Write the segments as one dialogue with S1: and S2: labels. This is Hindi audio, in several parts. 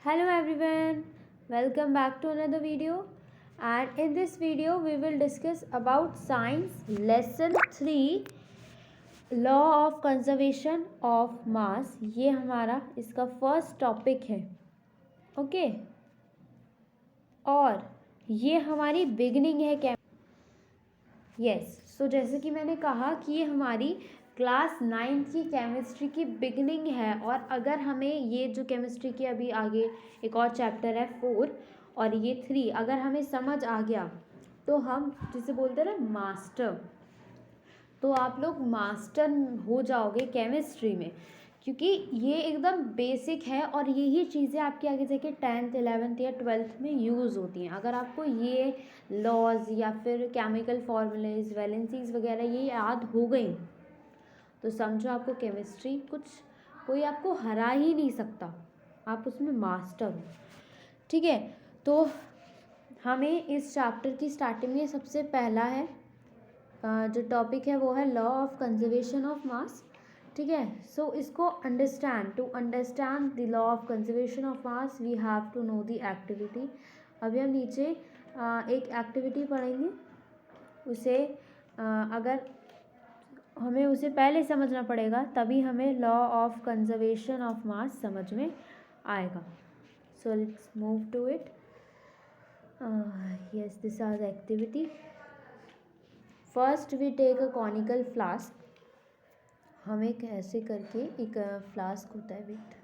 S1: Hello everyone, welcome back to another video, and in this video we will discuss about science lesson 3 law of conservation of mass. ये हमारा इसका फर्स्ट टॉपिक है. ओके और ये हमारी बिगिनिंग है यस. सो जैसे कि मैंने कहा कि ये हमारी क्लास 9th की केमिस्ट्री की बिगनिंग है. और अगर हमें ये जो केमिस्ट्री की अभी आगे एक और चैप्टर है 4 और ये 3 अगर हमें समझ आ गया तो हम जिसे बोलते हैं ना मास्टर, तो आप लोग मास्टर हो जाओगे केमिस्ट्री में, क्योंकि ये एकदम बेसिक है और यही चीज़ें आपके आगे जाके 10th 11th या 12th में यूज़ होती हैं. अगर आपको ये लॉज या फिर केमिकल फार्मूलेज वैलेंसीज वगैरह ये याद हो गई तो समझो आपको केमिस्ट्री कोई आपको हरा ही नहीं सकता, आप उसमें मास्टर हो. ठीक है, तो हमें इस चैप्टर की स्टार्टिंग में सबसे पहला है जो टॉपिक है वो है law of conservation of mass. ठीक है, सो इसको to understand the law of conservation of mass we have to know the activity. अभी हम नीचे एक एक्टिविटी पढ़ेंगे, उसे अगर हमें उसे पहले समझना पड़ेगा तभी हमें law of conservation of mass समझ में आएगा. So let's move to it. Yes, this are the activity. First we take a conical flask. हम एक ऐसे करके एक फ्लास्क होता है, वेट.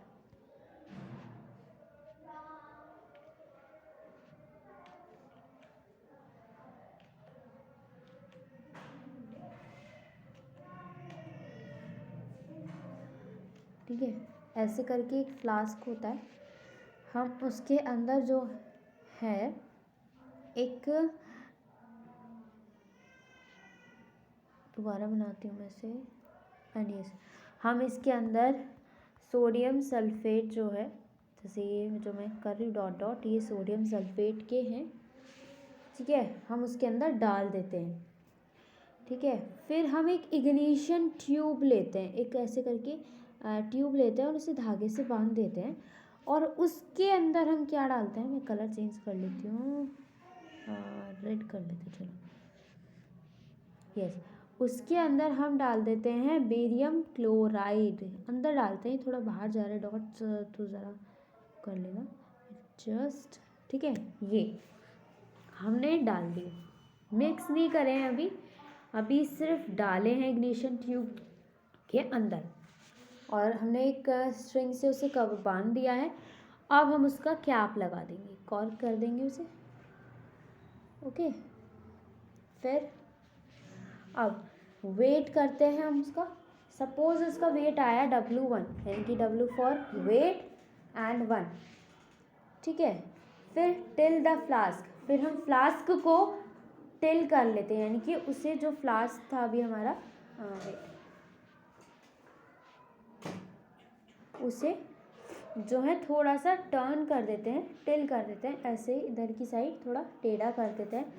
S1: ठीक है, ऐसे करके एक फ्लास्क होता है. हम उसके अंदर जो है एक दोबारा बनाती हूँ मैं से. एंड यस, हम इसके अंदर सोडियम सल्फेट जो है, जैसे ये जो मैं कर रही हूँ डॉट डॉट, ये सोडियम सल्फेट के हैं. ठीक है, हम उसके अंदर डाल देते हैं. ठीक है, फिर हम एक इग्निशन ट्यूब लेते हैं, एक ऐसे करके ट्यूब लेते हैं और उसे धागे से बांध देते हैं. और उसके अंदर हम क्या डालते हैं, मैं कलर चेंज कर लेती हूँ, रेड कर लेते. चलो यस, उसके अंदर हम डाल देते हैं बेरियम क्लोराइड. अंदर डालते हैं, थोड़ा बाहर जा रहा है डॉट्स, तो ज़रा कर लेना जस्ट. ठीक है, ये हमने डाल दिए, मिक्स नहीं करें हैं अभी सिर्फ डाले हैं इग्निशन ट्यूब के अंदर. और हमने एक स्ट्रिंग से उसे कवर बांध दिया है. अब हम उसका कैप लगा देंगे, कॉर्क कर देंगे उसे. ओके, फिर अब वेट करते हैं हम उसका. सपोज उसका वेट आया W1, यानी कि W फॉर वेट एंड 1. ठीक है, फिर टिल द फ्लास्क, फिर हम फ्लास्क को टिल कर लेते हैं, यानी कि उसे जो फ्लास्क था अभी हमारा उसे जो है थोड़ा सा टर्न कर देते हैं, टिल कर देते हैं, ऐसे इधर की साइड थोड़ा टेढ़ा कर देते हैं.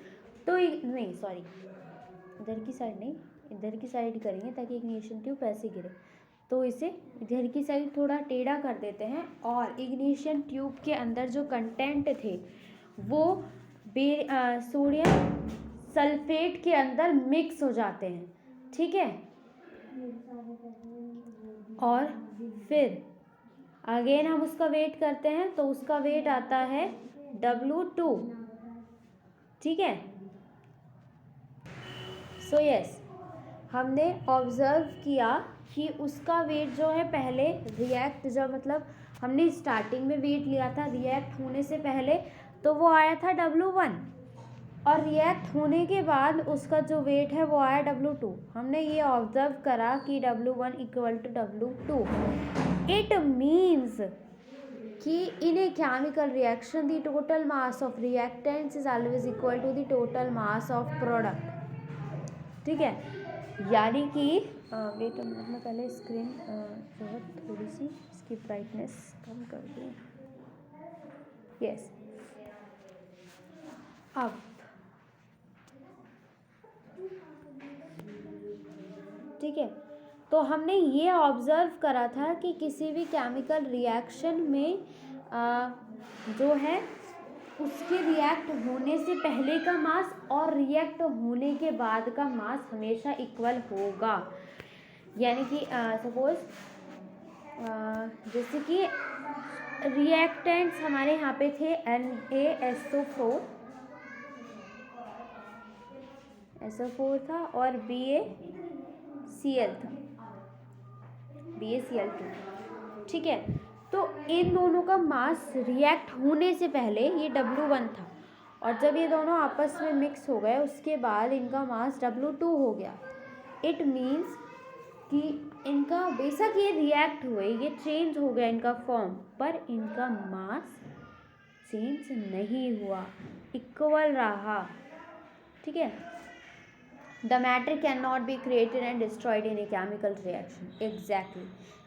S1: तो नहीं सॉरी, इधर की साइड नहीं, इधर की साइड करेंगे ताकि इग्निशन ट्यूब ऐसे गिरे. तो इसे इधर की साइड थोड़ा टेढ़ा कर देते हैं और इग्निशन ट्यूब के अंदर जो कंटेंट थे वो सोडियम सल्फेट के अंदर मिक्स हो जाते हैं. ठीक है, और फिर अगेन हम उसका वेट करते हैं, तो उसका वेट आता है W2. ठीक है, सो यस, हमने ऑब्ज़र्व किया कि उसका वेट जो है पहले रिएक्ट, जब मतलब हमने स्टार्टिंग में वेट लिया था रिएक्ट होने से पहले, तो वो आया था W1. और रिएक्ट होने के बाद उसका जो वेट है वो आया W2. हमने ये ऑब्ज़र्व करा कि W1 equal to W2. It means कि in a chemical reaction the total mass of reactants is always equal to the total mass of product. ठीक है, यानी कि वेट अ मिनट, मैं पहले स्क्रीन जो है थोड़ी सी इसकी ब्राइटनेस कम कर दूँ. यस, अब ठीक है, तो हमने ये ऑब्ज़र्व करा था कि किसी भी केमिकल रिएक्शन में जो है उसके रिएक्ट होने से पहले का मास और रिएक्ट होने के बाद का मास हमेशा इक्वल होगा। यानी कि सपोज जैसे कि रिएक्टेंट्स हमारे यहाँ पे थे NaSO4 SO4 था और BaCl था, BaCl2, ठीक है। तो इन दोनों का मास रिएक्ट होने से पहले ये W1 था और जब ये दोनों आपस में मिक्स हो गए उसके बाद इनका मास W2 हो गया। इट मीन्स कि इनका बेशक ये रिएक्ट हुए, ये चेंज हो गया इनका फॉर्म, पर इनका मास चेंज नहीं हुआ, इक्वल रहा, ठीक है। The matter can not be created and destroyed in a chemical reaction. Exactly,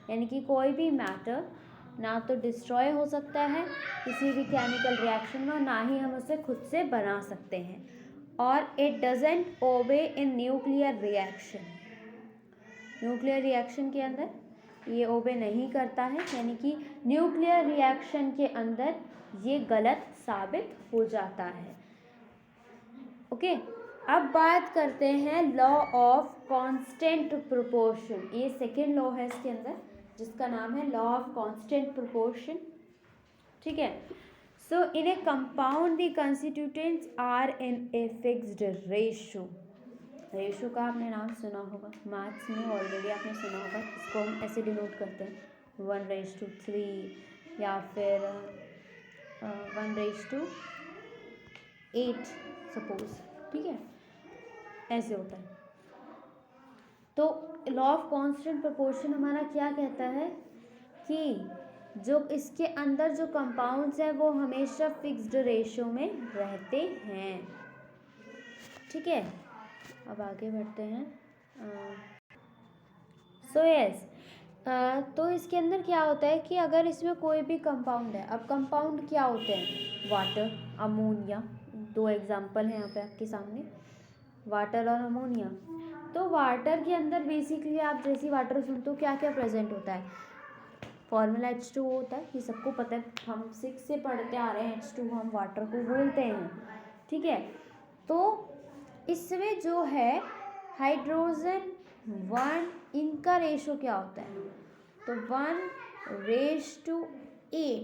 S1: यानी कि कोई भी मैटर ना तो डिस्ट्रॉय हो सकता है किसी भी केमिकल रिएक्शन में, ना ही हम उसे खुद से बना सकते हैं। और it doesn't obey in nuclear reaction, nuclear reaction के अंदर ये ओबे नहीं करता है, यानी कि न्यूक्लियर रिएक्शन के अंदर ये गलत साबित हो जाता है। ओके, अब बात करते हैं लॉ ऑफ कांस्टेंट प्रोपोर्शन। ये सेकेंड लॉ है इसके अंदर जिसका नाम है लॉ ऑफ कांस्टेंट प्रोपोर्शन, ठीक है। So in a compound the constituents are in a fixed ratio. Ratio का आपने नाम सुना होगा, मैथ्स में ऑलरेडी आपने सुना होगा। इसको हम ऐसे डिनोट करते हैं 1:3 या फिर 1:8 सपोज, ठीक है, ऐसे होता है। तो लॉ ऑफ कांस्टेंट प्रोपोर्शन हमारा क्या कहता है कि जो इसके अंदर जो कंपाउंड्स हैं वो हमेशा फिक्स्ड रेशो में रहते हैं, ठीक है। अब आगे बढ़ते हैं। तो इसके अंदर क्या होता है कि अगर इसमें कोई भी कंपाउंड है, अब कंपाउंड क्या होते हैं, वाटर, अमोनिया, दो एग्जांपल हैं यहाँ पे आपके सामने, वाटर और अमोनिया। तो वाटर के अंदर बेसिकली आप जैसी वाटर सुनते हो क्या क्या प्रेजेंट होता है, फॉर्मूला H2O होता है, ये सबको पता है, हम 6 से पढ़ते आ रहे हैं, H2O हम वाटर को बोलते हैं, ठीक है। तो इसमें जो है हाइड्रोजन 1, इनका रेशो क्या होता है, तो 1:8,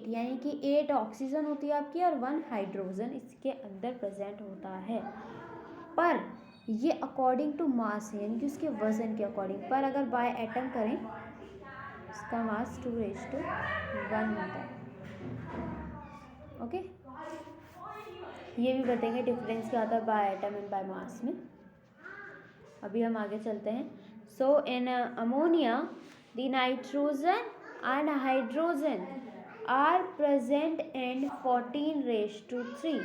S1: यानी कि 8 ऑक्सीजन होती है आपकी और 1 हाइड्रोजन इसके अंदर प्रेजेंट होता है। पर ये अकॉर्डिंग टू मास है, यानी कि उसके वजन के अकॉर्डिंग, पर अगर बाय एटम करें इसका मास 2:1 होता है। ओके, ये भी बताएंगे डिफरेंस क्या होता है by atom and by mass में। अभी हम आगे चलते हैं। So in ammonia the nitrogen and hydrogen are present in 14:3,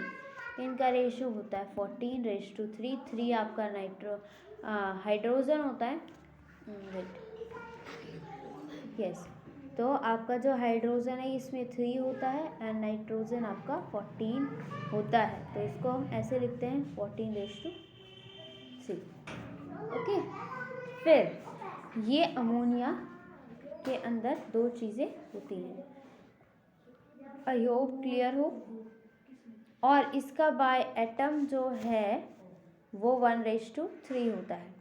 S1: इनका रेशो होता है 14:3। 3 आपका हाइड्रोजन होता है, यस, तो आपका जो हाइड्रोजन है इसमें 3 होता है एंड नाइट्रोजन आपका 14 होता है। तो इसको हम ऐसे लिखते हैं 14:3। ओके, फिर ये अमोनिया के अंदर दो चीज़ें होती हैं, आई होप क्लियर हो। और इसका बाय एटम जो है वो 1:3 होता है।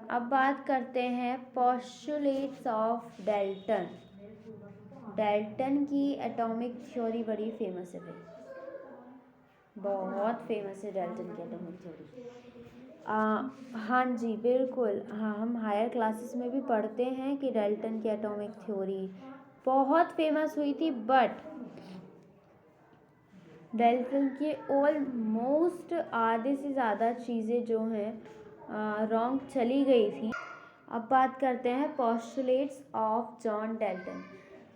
S1: अब बात करते हैं पोस्टुलेट्स ऑफ डाल्टन। डाल्टन की एटॉमिक थ्योरी बड़ी फेमस है भाई, बहुत फेमस है डाल्टन की एटॉमिक थ्योरी। हाँ जी बिल्कुल, हाँ, हम हायर क्लासेस में भी पढ़ते हैं कि डाल्टन की एटॉमिक थ्योरी बहुत फेमस हुई थी, बट डाल्टन की ऑलमोस्ट आधे से ज़्यादा चीज़ें जो हैं रॉन्ग चली गई थी। अब बात करते हैं पोस्टुलेट्स ऑफ जॉन डाल्टन।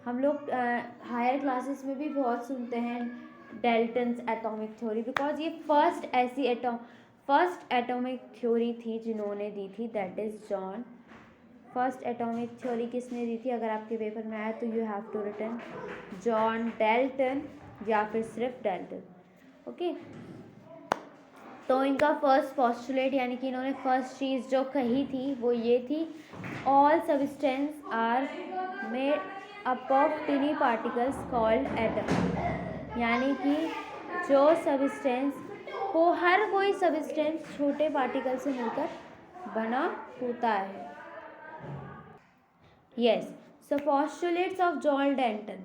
S1: हम लोग हायर क्लासेस में भी बहुत सुनते हैं डाल्टन्स एटॉमिक थ्योरी, बिकॉज ये फर्स्ट एटॉमिक थ्योरी थी जिन्होंने दी थी, that is John. First atomic theory किसने दी थी, अगर आपके पेपर में आया तो you have to written John Dalton या फिर सिर्फ डाल्टन। ओके, तो इनका फर्स्ट पोस्टुलेट यानी कि इन्होंने फर्स्ट चीज़ जो कही थी वो ये थी, all substance are made up of tiny particles called atom. यानी कि जो सब्सटेंस को हर कोई सब्सटेंस छोटे पार्टिकल से मिलकर बना होता है। Yes, so postulates of John Dalton.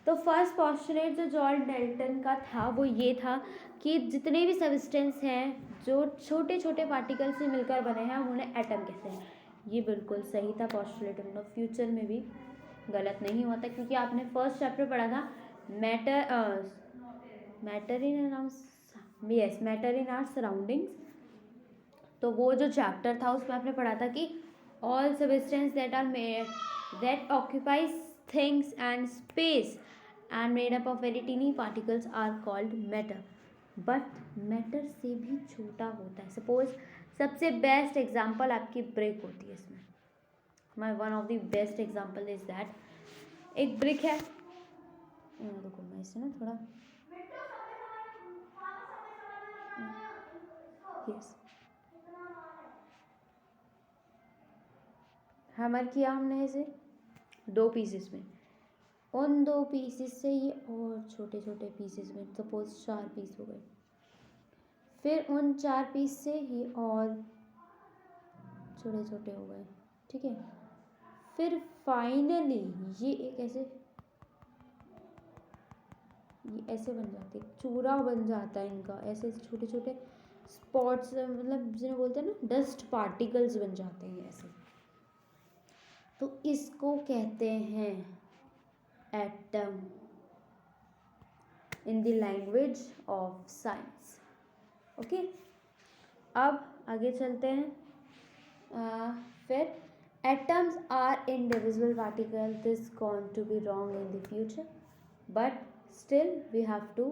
S1: तो फर्स्ट पोस्टुलेट जो जॉन डाल्टन का था वो ये था कि जितने भी सब्सटेंस हैं जो छोटे छोटे पार्टिकल से मिलकर बने हैं हम उन्हें एटम कहते हैं। ये बिल्कुल सही था पोस्टुलेट, हम लोग फ्यूचर में भी गलत नहीं होता, क्योंकि आपने फर्स्ट चैप्टर पढ़ा था मैटर इन आवर सराउंडिंग्स। तो वो जो चैप्टर था उसमें आपने पढ़ा था कि all substance that occupies things and space and made up of very teeny particles are called matter. But matter से भी छोटा होता है। सपोज सबसे बेस्ट एग्जाम्पल आपकी ब्रिक होती है। इसमें my one of the best example is that एक ब्रिक है। देखो मैं इसे ना थोड़ा यस हैमर किया हमने इसे 2 पीसेस में, उन 2 पीसेस से ये और छोटे छोटे पीसेस में, सपोज 4 पीस हो गए, फिर उन 4 पीस से ये और छोटे छोटे हो गए, ठीक है। फिर फाइनली ये एक ऐसे बन जाते, चूरा बन जाता है इनका, ऐसे छोटे छोटे स्पॉट्स, मतलब जिन्हें बोलते हैं ना डस्ट पार्टिकल्स बन जाते हैं ऐसे। तो इसको कहते हैं atom in the language of science. Okay, अब आगे चलते हैं। फिर atoms are indivisible particle, this gone to be wrong in the future but still we have to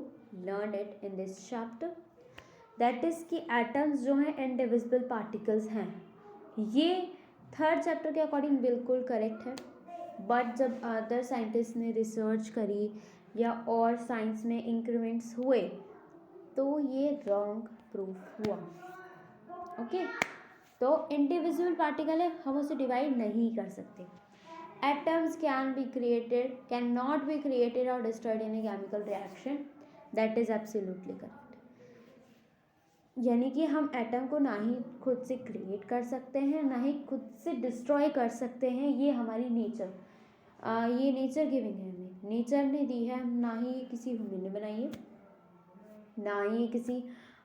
S1: learn it in this chapter. That is कि एटम्स जो हैं इनडिविजिबल पार्टिकल्स हैं। ये 3rd चैप्टर के अकॉर्डिंग बिल्कुल करेक्ट है, बट जब अदर साइंटिस्ट ने रिसर्च करी या और साइंस में इंक्रीमेंट्स हुए तो ये रॉन्ग प्रूफ हुआ। ओके, तो इंडिविजुअल पार्टिकल है, हम उसे डिवाइड नहीं कर सकते। Atoms can not be created और destroyed in a chemical reaction, that is absolutely correct. यानी कि हम एटम को ना ही खुद से क्रिएट कर सकते हैं ना ही खुद से डिस्ट्रॉय कर सकते हैं। ये हमारी ये नेचर गिविंग है, हमें नेचर ने दी है, ना ही किसी ह्यूमन ने बनाई है, ना ही किसी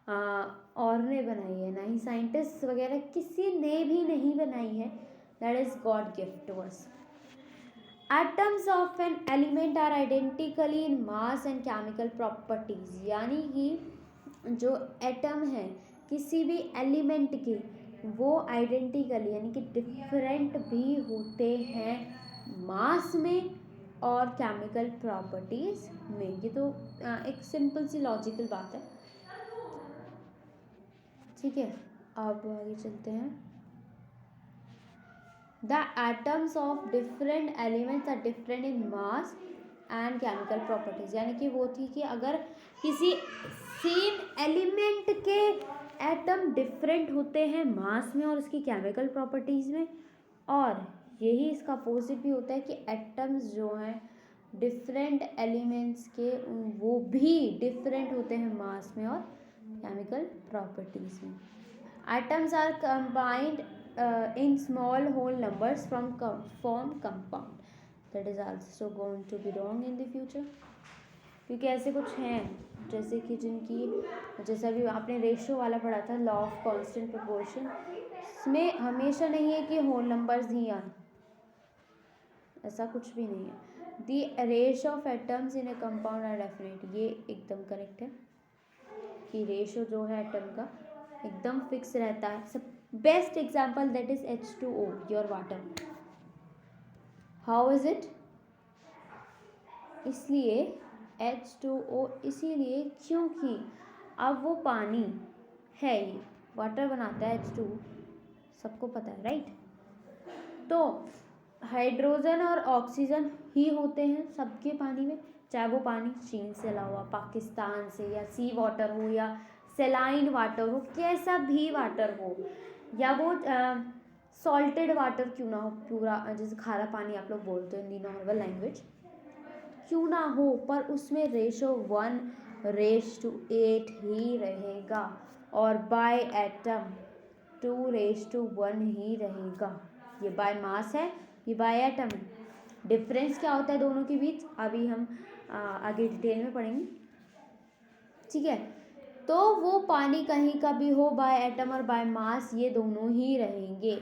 S1: और ने बनाई है, ना ही साइंटिस्ट वगैरह किसी ने भी नहीं बनाई है। That is God gift to us. Atoms of an element are identically in mass and chemical properties. यानी कि जो एटम है किसी भी एलिमेंट के, वो आइडेंटिकली यानी कि डिफरेंट भी होते हैं मास में और केमिकल प्रॉपर्टीज में। ये तो एक सिंपल सी लॉजिकल बात है, ठीक है। अब आगे चलते हैं। The atoms of different elements are different in mass and chemical properties. यानी कि वो थी कि अगर किसी सेम एलिमेंट के एटम डिफरेंट होते हैं मास में और उसकी केमिकल प्रॉपर्टीज़ में, और यही इसका अपोजिट भी होता है कि एटम्स जो हैं डिफरेंट एलिमेंट्स के वो भी डिफरेंट होते हैं मास में और केमिकल प्रॉपर्टीज़ में। Atoms are combined in small whole numbers from form compound, that is also going to be wrong in the future। क्योंकि ऐसे कुछ हैं जैसे कि जैसा भी आपने रेशियो वाला पढ़ा था, लॉ ऑफ कांस्टेंट प्रोपोर्शन, इसमें हमेशा नहीं है कि होल नंबर्स ही आए, ऐसा कुछ भी नहीं है। The ratio of atoms in a compound are definite, ये एकदम करेक्ट है कि रेशियो जो है एटम का एकदम फिक्स रहता है। सब best example that is H2O, your water. How is it? इसलिए H2O इसीलिए क्योंकि अब वो पानी है, ये वाटर बनाता है H2O, सबको पता है राइट। तो हाइड्रोजन और ऑक्सीजन ही होते हैं सबके पानी में, चाहे वो पानी चीन से ला हुआ, पाकिस्तान से, या सी वाटर हो या सेलाइन वाटर हो, कैसा भी वाटर हो, या वो सॉल्टेड वाटर क्यों ना हो, पूरा जैसे खारा पानी आप लोग बोलते हो इन दी नॉर्मल लैंग्वेज, क्यों ना हो, पर उसमें रेशो 1:8 ही रहेगा और बाय एटम 2:1 ही रहेगा। ये बाय मास है, ये बाय एटम है। डिफरेंस क्या होता है दोनों के बीच, अभी हम आगे डिटेल में पढ़ेंगे, ठीक है। तो वो पानी कहीं का भी हो, बाय एटम और बाय मास ये दोनों ही रहेंगे,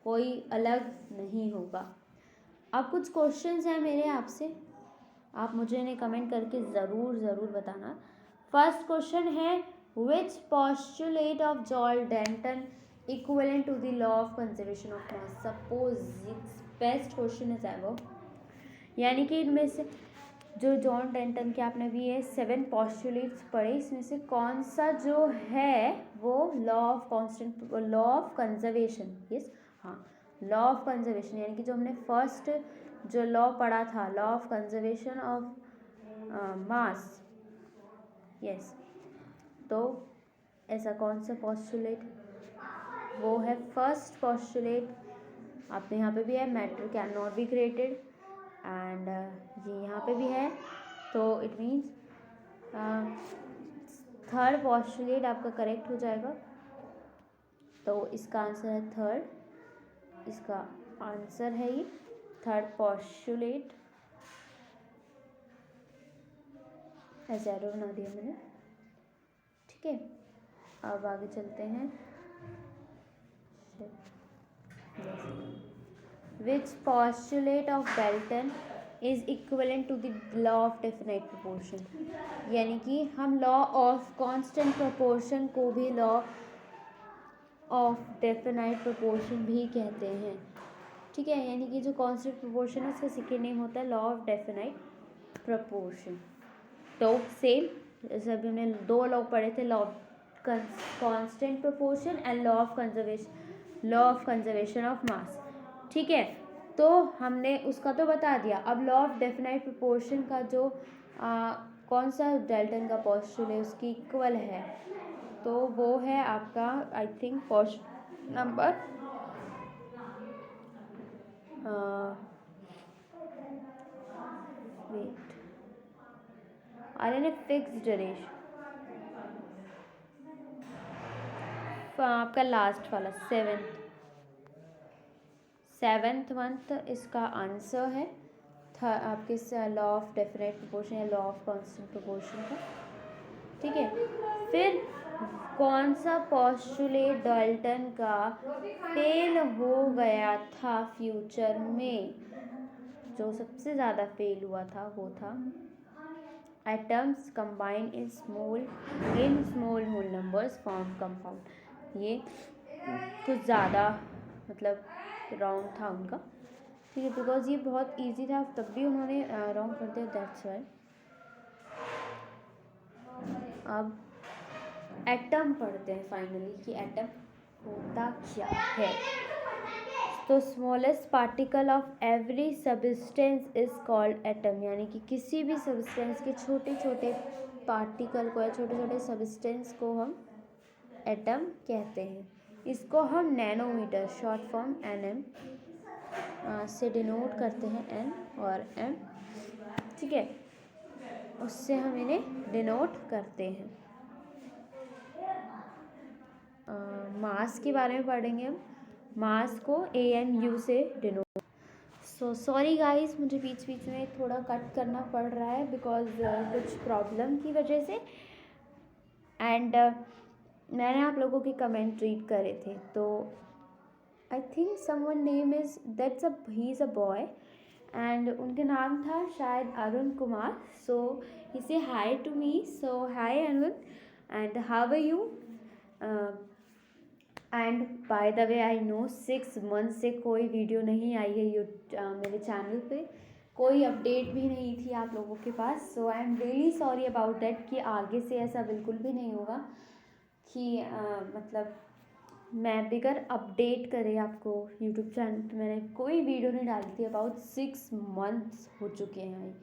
S1: कोई अलग नहीं होगा। अब कुछ क्वेश्चंस हैं मेरे आपसे, आप मुझे इन्हें कमेंट करके ज़रूर बताना। फर्स्ट क्वेश्चन है, which postulate of John Dalton equivalent to the law of conservation of mass. Suppose best question is ever, यानी कि इनमें से जो जॉन डाल्टन के आपने भी ये 7 पोस्टुलेट्स पढ़े, इसमें से कौन सा जो है वो लॉ ऑफ कंजर्वेशन, यस हाँ, लॉ ऑफ कंजर्वेशन, यानी कि जो हमने फर्स्ट जो लॉ पढ़ा था, law of conservation of mass, yes. तो ऐसा कौन सा पोस्टुलेट, वो है फर्स्ट पोस्टुलेट, आपने यहाँ पे भी है, matter can not be created, and ये यहाँ पे भी है, तो इट मीन्स थर्ड पोस्टुलेट आपका करेक्ट हो जाएगा। तो इसका आंसर है थर्ड, इसका आंसर है ये थर्ड पोस्टुलेट, ऐसे एरो बना दिया मैंने, ठीक है। अब आगे चलते हैं, which postulate of Dalton is equivalent to the law of definite proportion, यानी कि हम लॉ ऑफ कांस्टेंट प्रोपोर्शन को भी लॉ ऑफ डेफिनाइट प्रोपोर्शन भी कहते हैं, ठीक है। यानी कि जो कांस्टेंट प्रोपोर्शन है उसका सेकेंड नेम होता है लॉ ऑफ डेफिनाइट प्रोपोर्शन। तो सेम जैसे अभी हमने 2 लॉ पढ़े थे, law of constant proportion and law of conservation of mass, ठीक है। तो हमने उसका तो बता दिया, अब लॉ ऑफ डेफिनाइट प्रोपोर्शन का जो कौन सा डाल्टन का पोस्टुलेट उसकी इक्वल है, तो वो है आपका I think post number weight are an a fixed ratio, आपका लास्ट वाला सेवेंथ मंथ इसका आंसर है आपके लॉ ऑफ डेफिनेट प्रोपोर्शन या लॉ ऑफ कांस्टेंट प्रोपोर्शन का, ठीक है। फिर कौन सा पोस्टुलेट डाल्टन का फेल हो गया था फ्यूचर में, जो सबसे ज़्यादा फेल हुआ था वो था atoms combine in small whole numbers form compound. ये कुछ ज़्यादा मतलब रॉन्ग था उनका, ठीक है, बिकॉज ये बहुत इजी था, तब भी उन्होंने रॉन्ग कर दिया, दैट्स वाई। अब एटम पढ़ते हैं फाइनली कि एटम होता क्या है। तो smallest particle of every substance is called atom, यानी कि किसी भी सब्सटेंस के छोटे छोटे पार्टिकल को या छोटे छोटे सब्सटेंस को हम एटम कहते हैं। इसको हम नैनोमीटर शॉर्ट फॉर्म NM से डिनोट करते हैं, N और M, ठीक है, उससे हम इन्हें डिनोट करते हैं। मास के बारे में पढ़ेंगे हम, मास को AMU से डिनोट। सो सॉरी गाइस, मुझे बीच बीच में थोड़ा कट करना पड़ रहा है बिकॉज कुछ प्रॉब्लम की वजह से, एंड मैंने आप लोगों के कमेंट रीड करे थे, तो I think someone name is he is a boy and उनका नाम था शायद Arun Kumar. So he say hi to me, so hi Arun and how are you, and by the way I know 6 month से कोई वीडियो नहीं आई है मेरे चैनल पे, कोई अपडेट भी नहीं थी आप लोगों के पास। So I am really sorry about that कि आगे से ऐसा बिल्कुल भी नहीं होगा कि मतलब मैं बिगर अपडेट करे आपको यूट्यूब चैनल पे मैंने कोई वीडियो नहीं डाली थी। अबाउट 6 मंथ्स हो चुके हैं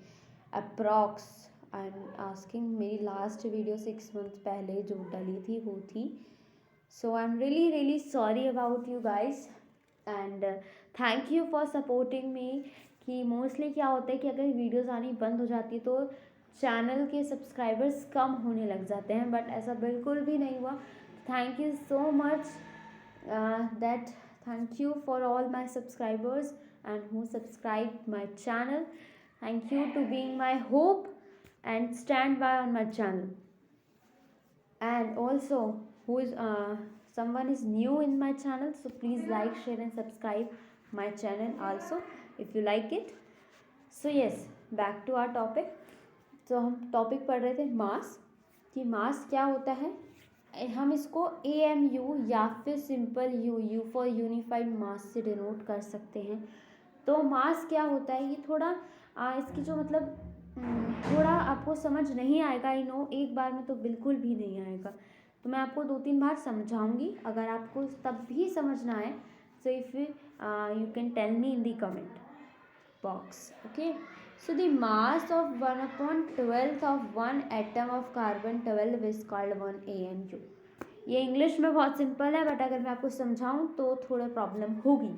S1: अप्रॉक्स, आई एम आस्किंग, मेरी लास्ट वीडियो 6 मंथ्स पहले जो डाली थी वो थी। So I'm really sorry about you guys and thank you for supporting me कि मोस्टली क्या होता है कि अगर वीडियोस आनी बंद हो जाती है तो चैनल के सब्सक्राइबर्स कम होने लग जाते हैं, बट ऐसा बिल्कुल भी नहीं हुआ। Thank you so much that thank you for all my subscribers and who subscribed my channel. Thank you to being my hope and stand by on my channel. And also who is someone is new in my channel, so please like, share and subscribe my channel also if you like it. So yes, back to our topic. तो हम टॉपिक पढ़ रहे थे मास, कि मास क्या होता है। हम इसको AMU या फिर सिंपल यू फॉर यूनिफाइड मास से डिनोट कर सकते हैं। तो मास क्या होता है, ये थोड़ा इसकी जो मतलब थोड़ा आपको समझ नहीं आएगा, आई नो, एक बार में तो बिल्कुल भी नहीं आएगा, तो मैं आपको 2-3 बार समझाऊंगी। अगर आपको तब भी समझ ना आए, so if you can tell me in the comment box, okay. So the mass of 1/12 of one atom of carbon 12 is called 1 AMU। ये इंग्लिश में बहुत सिंपल है, बट अगर मैं आपको समझाऊं तो थोड़ा प्रॉब्लम होगी।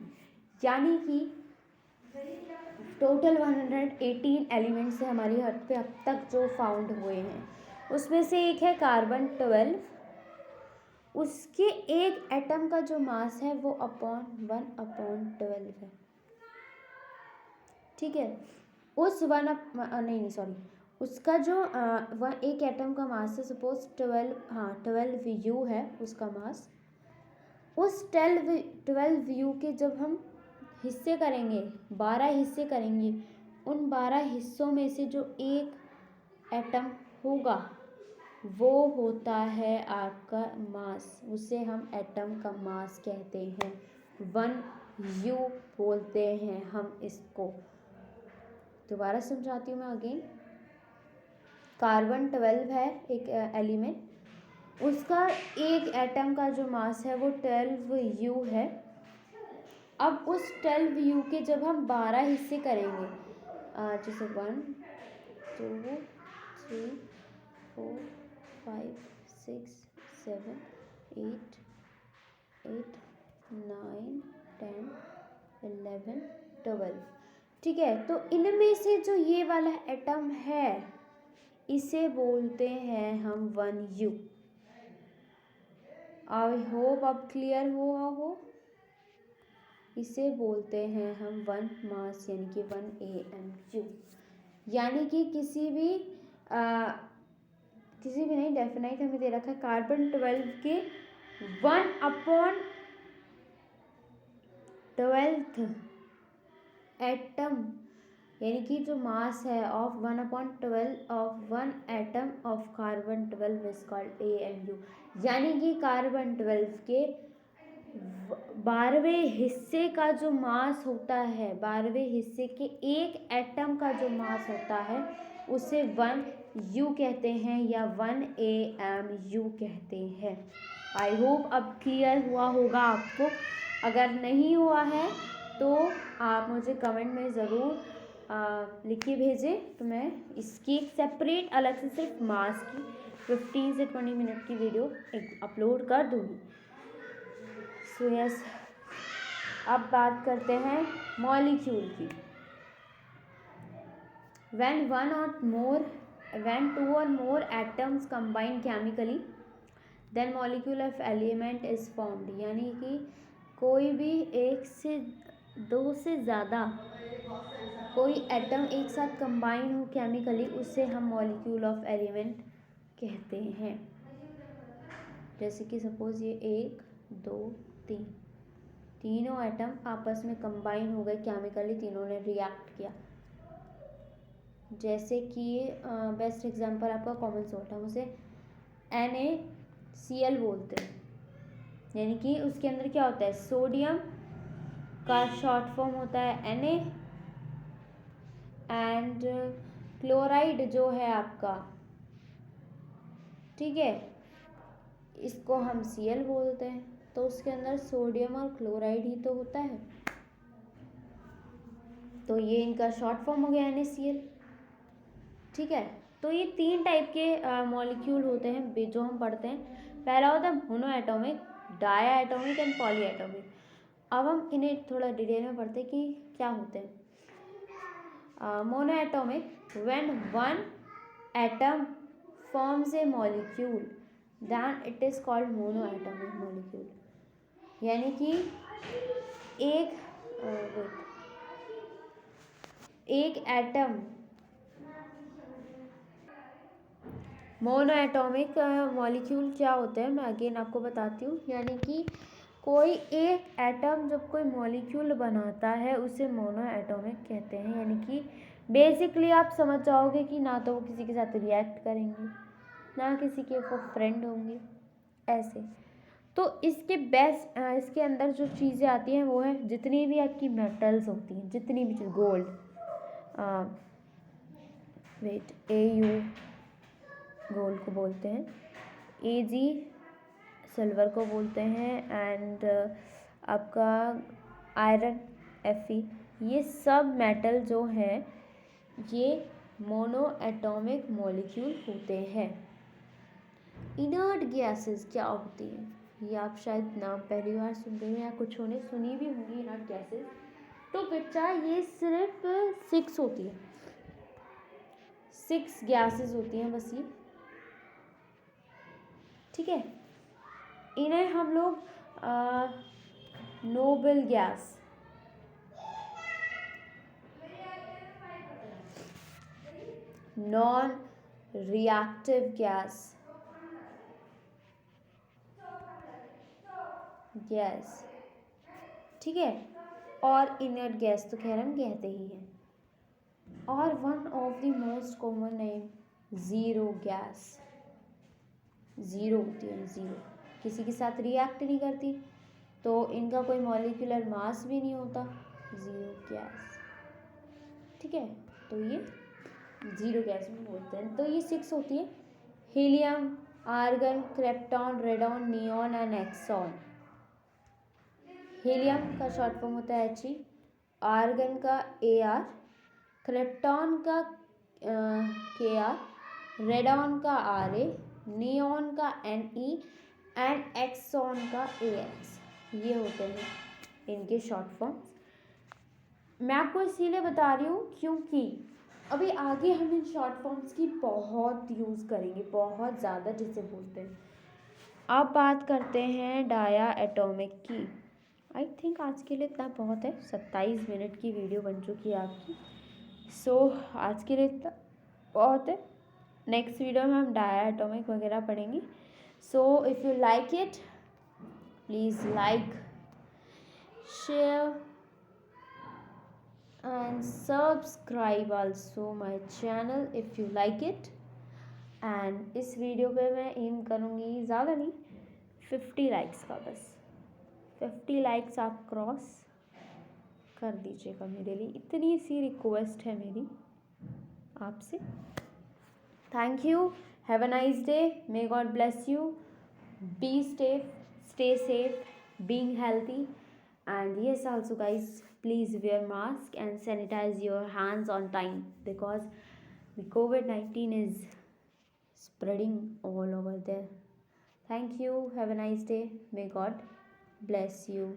S1: यानी कि टोटल 118 एलिमेंट्स है हमारी अर्थ पे अब तक जो फाउंड हुए हैं, उसमें से एक है कार्बन 12। उसके एक एटम का जो मास है वो 1/12 है, ठीक है। उस उसका जो एक एटम का मास है, सपोज 12 यू है उसका मास। उस 12 यू के जब हम हिस्से करेंगे, 12 हिस्से करेंगे, उन 12 हिस्सों में से जो एक एटम होगा वो होता है आपका मास, उसे हम एटम का मास कहते हैं, 1 यू बोलते हैं हम इसको। दोबारा समझाती हूँ मैं अगेन। कार्बन 12 है एक एलिमेंट, उसका एक एटम का जो मास है वो 12 यू है। अब उस 12 यू के जब हम 12 हिस्से करेंगे, जैसे 1 2 3 4 5 6 7 8 9 10 11 12, ठीक है। तो इनमें से जो ये वाला एटम है इसे बोलते हैं हम 1 यू। आई होप अब क्लियर हुआ हो। इसे बोलते हैं हम 1 मास, यानी कि 1 AMU। यानी कि किसी भी नहीं, डेफिनाइट हमें दे रखा है कार्बन 12 के 1/12 एटम, यानी कि जो मास है of 1/12 of 1 atom of carbon 12 is called AMU। यानी कि कार्बन 12 के 12वें हिस्से का जो मास होता है, 12वें हिस्से के एक एटम का जो मास होता है उसे 1 यू कहते हैं या 1 AMU कहते हैं। आई होप अब क्लियर हुआ होगा आपको। अगर नहीं हुआ है तो आप मुझे कमेंट में ज़रूर लिख के भेजें, तो मैं इसकी एक सेपरेट अलग से सिर्फ मास की 15 से 20 मिनट की वीडियो अपलोड कर दूँगी। सो यस, अब बात करते हैं मॉलिक्यूल की। when 2 or more atoms combine chemically then molecule of element is formed। यानी कि कोई भी 1 से 2 से ज़्यादा कोई एटम एक साथ कंबाइन हो केमिकली, उससे हम मॉलिक्यूल ऑफ एलिमेंट कहते हैं। जैसे कि सपोज ये 1 2 3 तीनों एटम आपस में कंबाइन हो गए केमिकली, तीनों ने रिएक्ट किया। जैसे कि बेस्ट एग्जांपल आपका कॉमन सोल्ट, हम उसे NaCl बोलते हैं। यानी कि उसके अंदर क्या होता है, सोडियम का शॉर्ट फॉर्म होता है Na, एंड क्लोराइड जो है आपका, ठीक है, इसको हम Cl बोलते हैं। तो उसके अंदर सोडियम और क्लोराइड ही तो होता है, तो ये इनका शॉर्ट फॉर्म हो गया NaCl, ठीक है। तो ये 3 टाइप के मॉलिक्यूल होते हैं जो हम पढ़ते हैं। पहला होता है मोनोएटॉमिक, डायएटॉमिक एंड पॉलीएटॉमिक। अब हम इन्हें थोड़ा डिटेल में पढ़ते हैं कि क्या होते हैं। monoatomic when one atom forms a molecule then it is called monoatomic molecule. यानी कि एक एटम मोनोएटॉमिक मॉलिक्यूल क्या होता है मैं अगेन आपको बताती हूँ। यानी कि कोई एक एटम जब कोई मॉलिक्यूल बनाता है उसे मोनोएटॉमिक कहते हैं। यानी कि बेसिकली आप समझ जाओगे कि ना तो वो किसी के साथ रिएक्ट करेंगे ना किसी के वो फ्रेंड होंगे ऐसे। तो इसके अंदर जो चीज़ें आती हैं वो है जितनी भी आपकी मेटल्स होती हैं, जितनी भी चीज़, गोल्ड, AU गोल्ड को बोलते हैं, AG सिल्वर को बोलते हैं, एंड आपका आयरन Fe, ये सब मेटल जो है ये मोनो एटॉमिक मॉलिक्यूल होते हैं। इनर्ट गैसेस क्या होती हैं ये आप शायद नाम पहली बार सुन रहे हैं या कुछ होने सुनी भी होंगी इनर्ट गैसेस। तो बच्चा ये सिर्फ 6 होती है, 6 गैसेस होती हैं बस ये, ठीक है। इन्हें हम लोग noble gas, non reactive gas, ठीक है, और इनर्ट गैस तो खैर हम कहते ही हैं। और one of the most common name zero gas, zero होती है, ज़ीरो, किसी के साथ रिएक्ट नहीं करती तो इनका कोई मॉलिक्यूलर मास भी नहीं होता, ज़ीरो गैस, ठीक है। तो ये ज़ीरो गैस में बोलते हैं। तो ये 6 होती है, helium, argon, krypton, radon, neon and xenon. Helium का शॉर्ट फॉर्म होता है He, आर्गन का Ar, क्रिप्टॉन का Kr, रेडॉन का Ra, नियॉन का Ne एंड एक्सॉन का Ax। ये होते हैं इनके शॉर्ट फॉर्म्स। मैं आपको इसीलिए बता रही हूँ क्योंकि अभी आगे हम इन शॉर्ट फॉर्म्स की बहुत यूज़ करेंगे, बहुत ज़्यादा जिसे बोलते हैं। अब बात करते हैं डाया एटॉमिक की। आई थिंक आज के लिए इतना बहुत है, 27 मिनट की वीडियो बन चुकी है आपकी। सो आज के लिए इतना बहुत है। नेक्स्ट वीडियो में हम डाया एटॉमिक वगैरह पढ़ेंगे। So if you like it please like, share and subscribe also my channel if you like it। and इस वीडियो पे मैं एम करूँगी ज़्यादा नहीं, 50 लाइक्स का, बस 50 लाइक्स आप क्रॉस कर दीजिएगा मेरे लिए, इतनी सी रिक्वेस्ट है मेरी आपसे। Thank you, have a nice day, may God bless you, be safe, stay safe, being healthy, and yes also guys, please wear mask and sanitize your hands on time because the COVID-19 is spreading all over there. Thank you, have a nice day, may God bless you.